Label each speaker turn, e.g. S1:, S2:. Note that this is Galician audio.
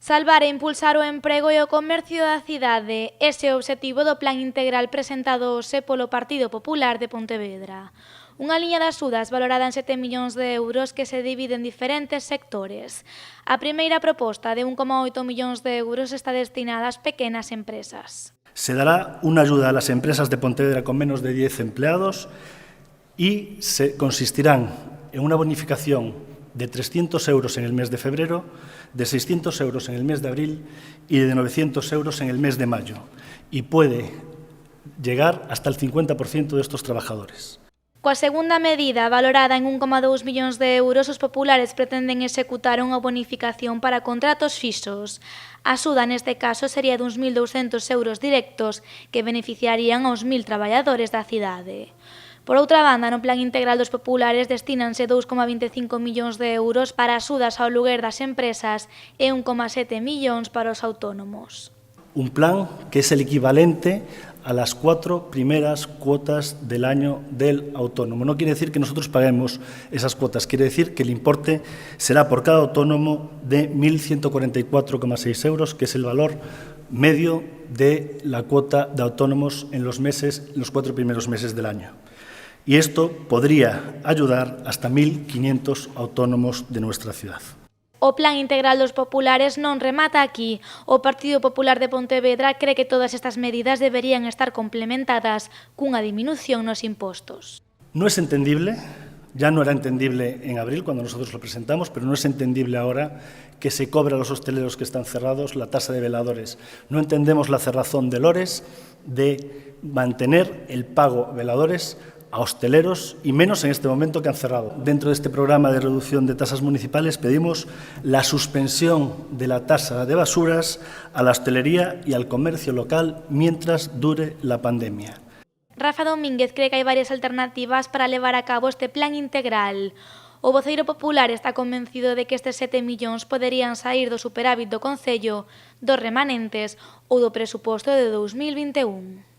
S1: Salvar e impulsar o emprego e o comercio da cidade. Ese é o obxectivo do Plan Integral presentado hoxe polo Partido Popular de Pontevedra. Unha liña de axudas valorada en 7 millóns de euros que se divide en diferentes sectores. A primeira proposta, de 1,8 millóns de euros, está destinada ás pequenas empresas.
S2: Se dará una ayuda a las empresas de Pontevedra con menos de 10 empleados y consistirán en una bonificación de 300 euros en el mes de febrero, de 600 euros en el mes de abril y de 900 euros en el mes de mayo. Y puede llegar hasta el 50% de estos trabajadores.
S1: Coa segunda medida, valorada en 1,2 millóns de euros, os populares pretenden executar unha bonificación para contratos fixos. A axuda neste caso sería duns 1.200 euros directos que beneficiarían aos 1.000 traballadores da cidade. Por outra banda, no Plan Integral dos Populares destínanse 2,25 millóns de euros para axudas ao luguer das empresas e 1,7 millóns para os autónomos.
S2: Un plan que es el equivalente a las 4 primeras cuotas del año del autónomo. No quiere decir que nosotros paguemos esas cuotas, quiere decir que el importe será por cada autónomo de 1.144,6 euros, que es el valor medio de la cuota de autónomos en los 4 primeros meses del año. Y esto podría ayudar hasta 1.500 autónomos de nuestra ciudad.
S1: O Plan Integral dos Populares non remata aquí. O Partido Popular de Pontevedra cree que todas estas medidas deberían estar complementadas cunha disminución nos impostos.
S2: No es entendible, ya no era entendible en abril cuando nosotros lo presentamos, pero no es entendible ahora que se cobre a los hosteleros que están cerrados la tasa de veladores. No entendemos la cerrazón de Lores de mantener el pago veladores a hosteleros y menos en este momento que han cerrado. Dentro de este programa de reducción de tasas municipales pedimos la suspensión de la tasa de basuras a la hostelería y al comercio local mientras dure la pandemia.
S1: Rafa Domínguez cree que hai varias alternativas para levar a cabo este plan integral. O voceiro popular está convencido de que estes 7 millóns poderían saír do superávit do Concello, dos remanentes ou do presuposto de 2021.